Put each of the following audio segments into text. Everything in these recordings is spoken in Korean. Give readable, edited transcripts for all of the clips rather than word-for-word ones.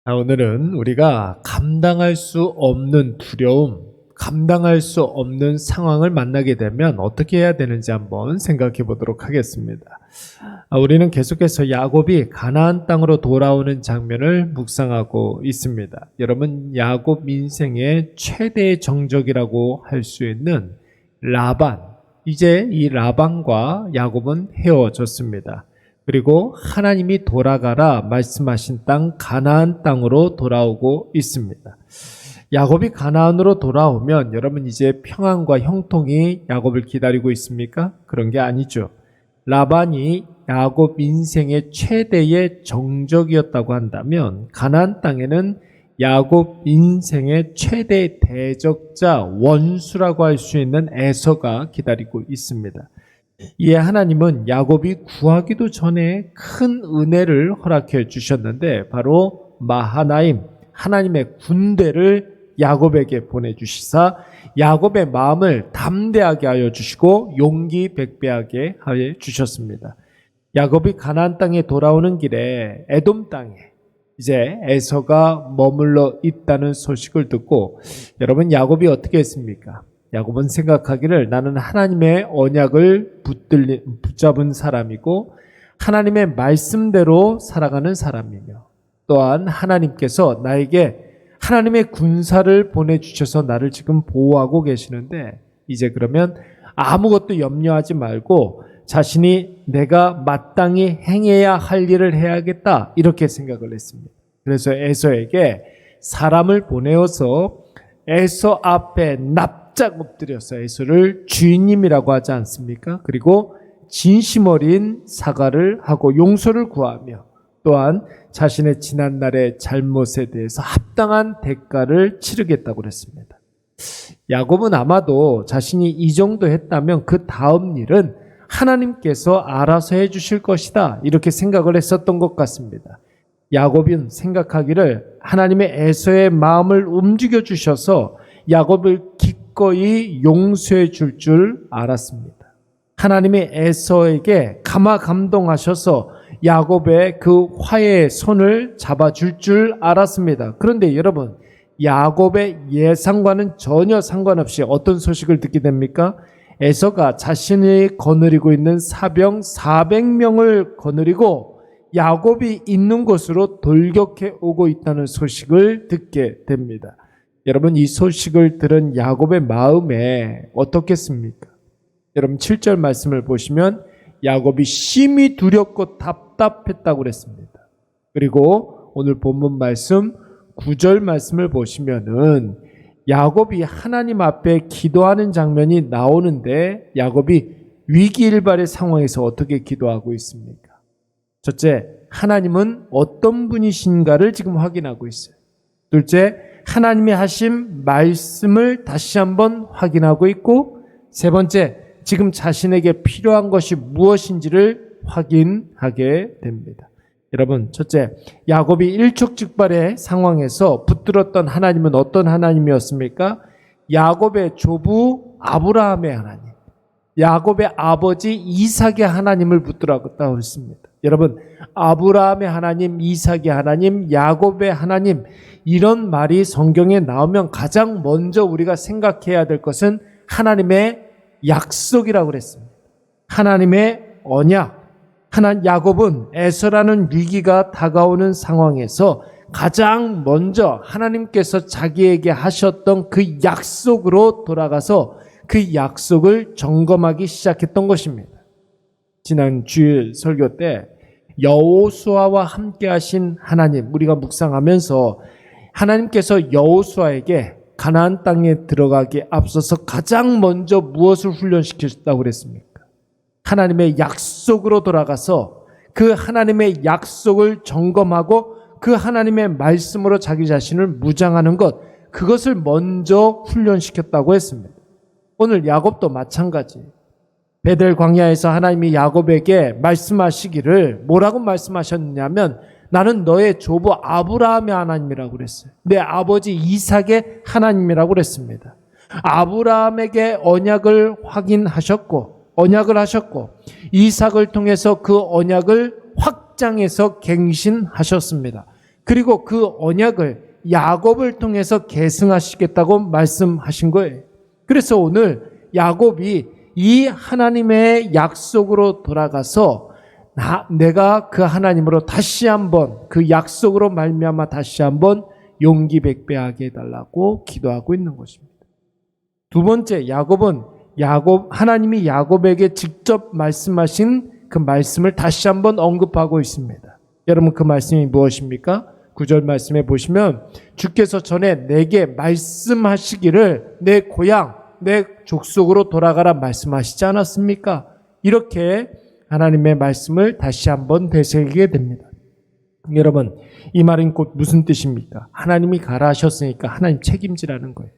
오늘은 우리가 감당할 수 없는 두려움, 감당할 수 없는 상황을 만나게 되면 어떻게 해야 되는지 한번 생각해 보도록 하겠습니다. 우리는 계속해서 야곱이 가나안 땅으로 돌아오는 장면을 묵상하고 있습니다. 여러분, 야곱 인생의 최대의 정적이라고 할 수 있는 라반, 이제 이 라반과 야곱은 헤어졌습니다. 그리고 하나님이 돌아가라 말씀하신 땅 가나안 땅으로 돌아오고 있습니다. 야곱이 가나안으로 돌아오면 여러분 이제 평안과 형통이 야곱을 기다리고 있습니까? 그런 게 아니죠. 라반이 야곱 인생의 최대의 정적이었다고 한다면 가나안 땅에는 야곱 인생의 최대 대적자 원수라고 할 수 있는 에서가 기다리고 있습니다. 이에 하나님은 야곱이 구하기도 전에 큰 은혜를 허락해 주셨는데 바로 마하나임, 하나님의 군대를 야곱에게 보내주시사 야곱의 마음을 담대하게 하여 주시고 용기 백배하게 하여 주셨습니다. 야곱이 가나안 땅에 돌아오는 길에 에돔 땅에 이제 에서가 머물러 있다는 소식을 듣고 여러분 야곱이 어떻게 했습니까? 야곱은 생각하기를 나는 하나님의 언약을 붙잡은 사람이고 하나님의 말씀대로 살아가는 사람이며 또한 하나님께서 나에게 하나님의 군사를 보내주셔서 나를 지금 보호하고 계시는데 이제 그러면 아무것도 염려하지 말고 자신이 내가 마땅히 행해야 할 일을 해야겠다 이렇게 생각을 했습니다. 그래서 에서에게 사람을 보내어서 에서 앞에 납작 엎드려서 에서를 주인님이라고 하지 않습니까? 그리고 진심 어린 사과를 하고 용서를 구하며 또한 자신의 지난날의 잘못에 대해서 합당한 대가를 치르겠다고 그랬습니다. 야곱은 아마도 자신이 이 정도 했다면 그 다음 일은 하나님께서 알아서 해주실 것이다 이렇게 생각을 했었던 것 같습니다. 야곱은 생각하기를 하나님의 에서의 마음을 움직여 주셔서 야곱을 기꺼이 용서해 줄 알았습니다. 하나님의 에서에게 감화감동하셔서 야곱의 그 화해의 손을 잡아줄 줄 알았습니다. 그런데 여러분, 야곱의 예상과는 전혀 상관없이 어떤 소식을 듣게 됩니까? 에서가 자신이 거느리고 있는 사병 400명을 거느리고 야곱이 있는 곳으로 돌격해 오고 있다는 소식을 듣게 됩니다. 여러분, 이 소식을 들은 야곱의 마음에 어떻겠습니까? 여러분 7절 말씀을 보시면 야곱이 심히 두렵고 답답했다고 그랬습니다. 그리고 오늘 본문 말씀 9절 말씀을 보시면은 야곱이 하나님 앞에 기도하는 장면이 나오는데 야곱이 위기일발의 상황에서 어떻게 기도하고 있습니까? 첫째, 하나님은 어떤 분이신가를 지금 확인하고 있어요. 둘째, 하나님이 하신 말씀을 다시 한번 확인하고 있고 세 번째, 지금 자신에게 필요한 것이 무엇인지를 확인하게 됩니다. 여러분, 첫째, 야곱이 일촉즉발의 상황에서 붙들었던 하나님은 어떤 하나님이었습니까? 야곱의 조부 아브라함의 하나님, 야곱의 아버지 이삭의 하나님을 붙들었다고 했습니다. 여러분, 아브라함의 하나님, 이삭의 하나님, 야곱의 하나님 이런 말이 성경에 나오면 가장 먼저 우리가 생각해야 될 것은 하나님의 약속이라고 그랬습니다. 하나님의 언약. 야곱은 에서라는 위기가 다가오는 상황에서 가장 먼저 하나님께서 자기에게 하셨던 그 약속으로 돌아가서 그 약속을 점검하기 시작했던 것입니다. 지난 주일 설교 때 여호수아와 함께 하신 하나님, 우리가 묵상하면서 하나님께서 여호수아에게 가나안 땅에 들어가기에 앞서서 가장 먼저 무엇을 훈련시키셨다고 그랬습니까? 하나님의 약속으로 돌아가서 그 하나님의 약속을 점검하고 그 하나님의 말씀으로 자기 자신을 무장하는 것, 그것을 먼저 훈련시켰다고 했습니다. 오늘 야곱도 마찬가지. 베델 광야에서 하나님이 야곱에게 말씀하시기를 뭐라고 말씀하셨냐면 나는 너의 조부 아브라함의 하나님이라고 그랬어요. 내 아버지 이삭의 하나님이라고 그랬습니다. 아브라함에게 언약을 하셨고 이삭을 통해서 그 언약을 확장해서 갱신하셨습니다. 그리고 그 언약을 야곱을 통해서 계승하시겠다고 말씀하신 거예요. 그래서 오늘 야곱이 이 하나님의 약속으로 돌아가서 내가 그 하나님으로 다시 한번 그 약속으로 말미암아 다시 한번 용기 백배하게 해달라고 기도하고 있는 것입니다. 두 번째, 야곱은 하나님이 야곱에게 직접 말씀하신 그 말씀을 다시 한번 언급하고 있습니다. 여러분, 그 말씀이 무엇입니까? 9절 말씀에 보시면 주께서 전에 내게 말씀하시기를 내 고향, 내 족속으로 돌아가라 말씀하시지 않았습니까? 이렇게 하나님의 말씀을 다시 한번 되새기게 됩니다. 여러분, 이 말은 곧 무슨 뜻입니까? 하나님이 가라 하셨으니까 하나님 책임지라는 거예요.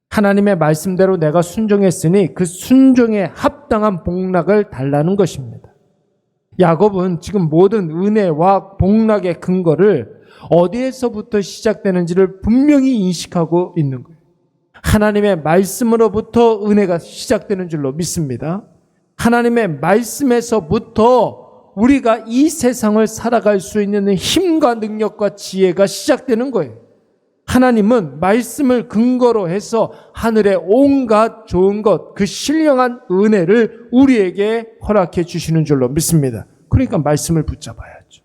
하나님의 말씀대로 내가 순종했으니 그 순종에 합당한 복락을 달라는 것입니다. 야곱은 지금 모든 은혜와 복락의 근거를 어디에서부터 시작되는지를 분명히 인식하고 있는 거예요. 하나님의 말씀으로부터 은혜가 시작되는 줄로 믿습니다. 하나님의 말씀에서부터 우리가 이 세상을 살아갈 수 있는 힘과 능력과 지혜가 시작되는 거예요. 하나님은 말씀을 근거로 해서 하늘의 온갖 좋은 것, 그 신령한 은혜를 우리에게 허락해 주시는 줄로 믿습니다. 그러니까 말씀을 붙잡아야죠.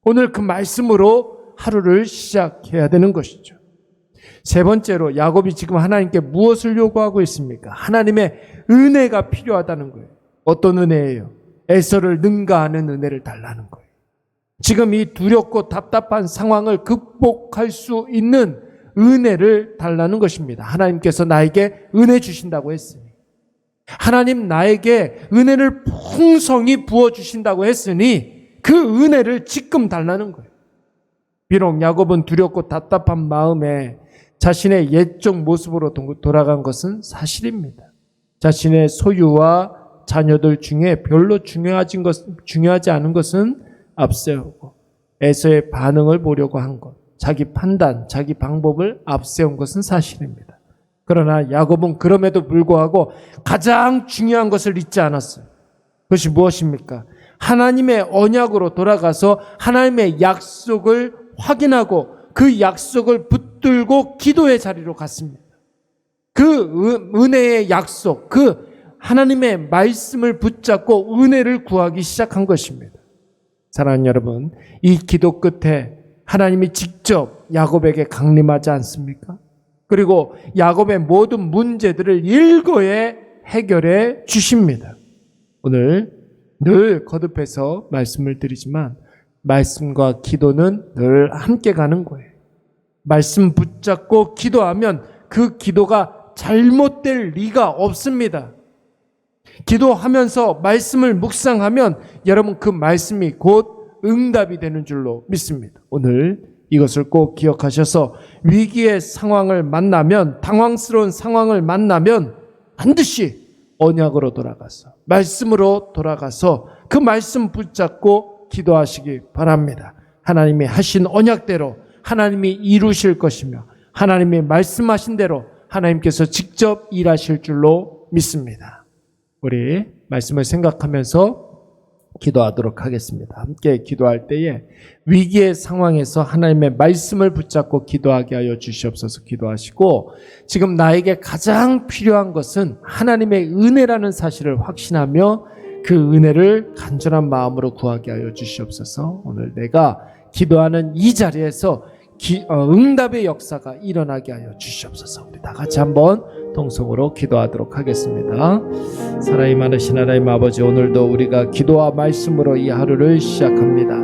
오늘 그 말씀으로 하루를 시작해야 되는 것이죠. 세 번째로 야곱이 지금 하나님께 무엇을 요구하고 있습니까? 하나님의 은혜가 필요하다는 거예요. 어떤 은혜예요? 에서를 능가하는 은혜를 달라는 거예요. 지금 이 두렵고 답답한 상황을 극복할 수 있는 은혜를 달라는 것입니다. 하나님께서 나에게 은혜 주신다고 했으니, 하나님 나에게 은혜를 풍성히 부어주신다고 했으니 그 은혜를 지금 달라는 거예요. 비록 야곱은 두렵고 답답한 마음에 자신의 옛적 모습으로 돌아간 것은 사실입니다. 자신의 소유와 자녀들 중에 별로 중요하지 않은 것은 앞세우고 에서의 반응을 보려고 한 것, 자기 판단, 자기 방법을 앞세운 것은 사실입니다. 그러나 야곱은 그럼에도 불구하고 가장 중요한 것을 잊지 않았어요. 그것이 무엇입니까? 하나님의 언약으로 돌아가서 하나님의 약속을 확인하고 그 약속을 붙들고 기도의 자리로 갔습니다. 그 은혜의 약속, 그 하나님의 말씀을 붙잡고 은혜를 구하기 시작한 것입니다. 사랑하는 여러분, 이 기도 끝에 하나님이 직접 야곱에게 강림하지 않습니까? 그리고 야곱의 모든 문제들을 일거에 해결해 주십니다. 오늘 늘 거듭해서 말씀을 드리지만 말씀과 기도는 늘 함께 가는 거예요. 말씀 붙잡고 기도하면 그 기도가 잘못될 리가 없습니다. 기도하면서 말씀을 묵상하면 여러분 그 말씀이 곧 응답이 되는 줄로 믿습니다. 오늘 이것을 꼭 기억하셔서 위기의 상황을 만나면, 당황스러운 상황을 만나면 반드시 언약으로 돌아가서, 말씀으로 돌아가서 그 말씀 붙잡고 기도하시기 바랍니다. 하나님이 하신 언약대로 하나님이 이루실 것이며 하나님이 말씀하신 대로 하나님께서 직접 일하실 줄로 믿습니다. 우리 말씀을 생각하면서 기도하도록 하겠습니다. 함께 기도할 때에 위기의 상황에서 하나님의 말씀을 붙잡고 기도하게 하여 주시옵소서. 기도하시고, 지금 나에게 가장 필요한 것은 하나님의 은혜라는 사실을 확신하며 그 은혜를 간절한 마음으로 구하게 하여 주시옵소서. 오늘 내가 기도하는 이 자리에서 응답의 역사가 일어나게 하여 주시옵소서. 우리 다 같이 한번 통성으로 기도하도록 하겠습니다. 사랑이 많으신 하나님 아버지, 오늘도 우리가 기도와 말씀으로 이 하루를 시작합니다.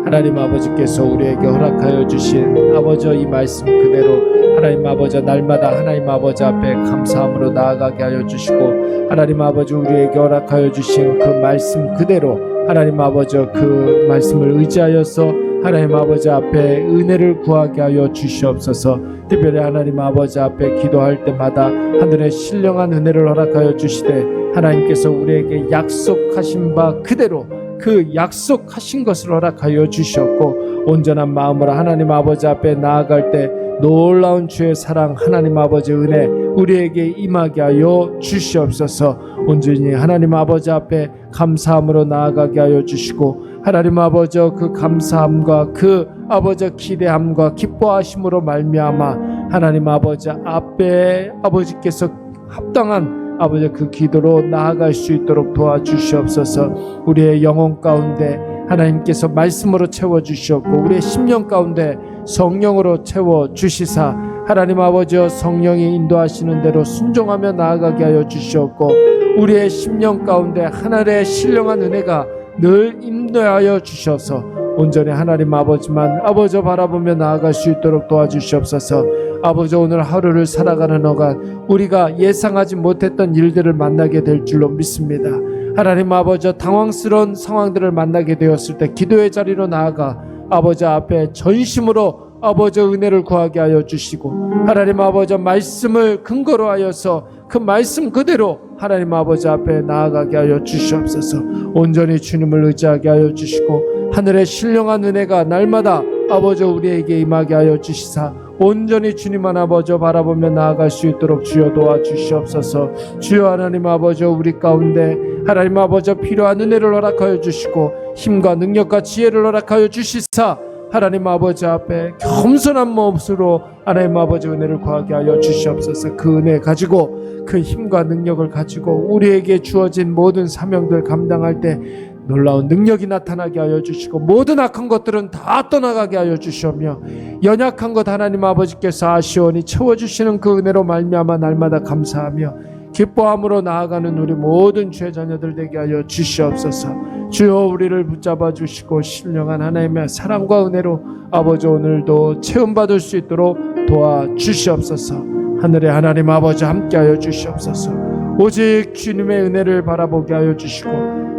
하나님 아버지께서 우리에게 허락하여 주신 아버지 이 말씀 그대로 하나님 아버지 날마다 하나님 아버지 앞에 감사함으로 나아가게 하여 주시고, 하나님 아버지 우리에게 허락하여 주신 그 말씀 그대로 하나님 아버지 그 말씀을 의지하여서 하나님 아버지 앞에 은혜를 구하게 하여 주시옵소서. 특별히 하나님 아버지 앞에 기도할 때마다 하늘의 신령한 은혜를 허락하여 주시되, 하나님께서 우리에게 약속하신 바 그대로 그 약속하신 것을 허락하여 주셨고, 온전한 마음으로 하나님 아버지 앞에 나아갈 때 놀라운 주의 사랑, 하나님 아버지 은혜 우리에게 임하게 하여 주시옵소서. 온전히 하나님 아버지 앞에 감사함으로 나아가게 하여 주시고, 하나님 아버지 그 감사함과 그 아버지 기대함과 기뻐하심으로 말미암아 하나님 아버지 앞에 아버지께서 합당한 아버지 그 기도로 나아갈 수 있도록 도와주시옵소서. 우리의 영혼 가운데 하나님께서 말씀으로 채워주시옵고 우리의 심령 가운데 성령으로 채워주시사 하나님 아버지여 성령이 인도하시는 대로 순종하며 나아가게 하여 주시옵고 우리의 심령 가운데 하늘의 신령한 은혜가 늘 임하여 주셔서 온전히 하나님 아버지만 아버지 바라보며 나아갈 수 있도록 도와주시옵소서. 아버지 오늘 하루를 살아가는 어간 우리가 예상하지 못했던 일들을 만나게 될 줄로 믿습니다. 하나님 아버지 당황스러운 상황들을 만나게 되었을 때 기도의 자리로 나아가 아버지 앞에 전심으로 아버지 은혜를 구하게 하여 주시고 하나님 아버지 말씀을 근거로 하여서 그 말씀 그대로 하나님 아버지 앞에 나아가게 하여 주시옵소서. 온전히 주님을 의지하게 하여 주시고 하늘의 신령한 은혜가 날마다 아버지 우리에게 임하게 하여 주시사 온전히 주님만 아버지 바라보며 나아갈 수 있도록 주여 도와주시옵소서. 주여 하나님 아버지 우리 가운데 하나님 아버지 필요한 은혜를 허락하여 주시고 힘과 능력과 지혜를 허락하여 주시사 하나님 아버지 앞에 겸손한 몹으로 하나님 아버지 은혜를 구하게 하여 주시옵소서. 그 은혜 가지고 그 힘과 능력을 가지고 우리에게 주어진 모든 사명들 감당할 때 놀라운 능력이 나타나게 하여 주시고 모든 악한 것들은 다 떠나가게 하여 주시오며 연약한 것 하나님 아버지께서 아시오니 채워주시는 그 은혜로 말미암아 날마다 감사하며 기뻐함으로 나아가는 우리 모든 주의 자녀들 되게 하여 주시옵소서. 주여 우리를 붙잡아 주시고 신령한 하나님의 사랑과 은혜로 아버지 오늘도 체험받을 수 있도록 도와주시옵소서. 하늘의 하나님 아버지 함께하여 주시옵소서. 오직 주님의 은혜를 바라보게 하여 주시고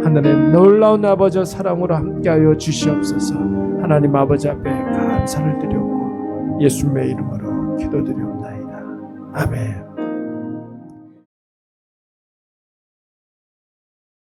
하늘의 놀라운 아버지 사랑으로 함께하여 주시옵소서. 하나님 아버지 앞에 감사를 드렸고 예수님의 이름으로 기도드리옵나이다. 아멘.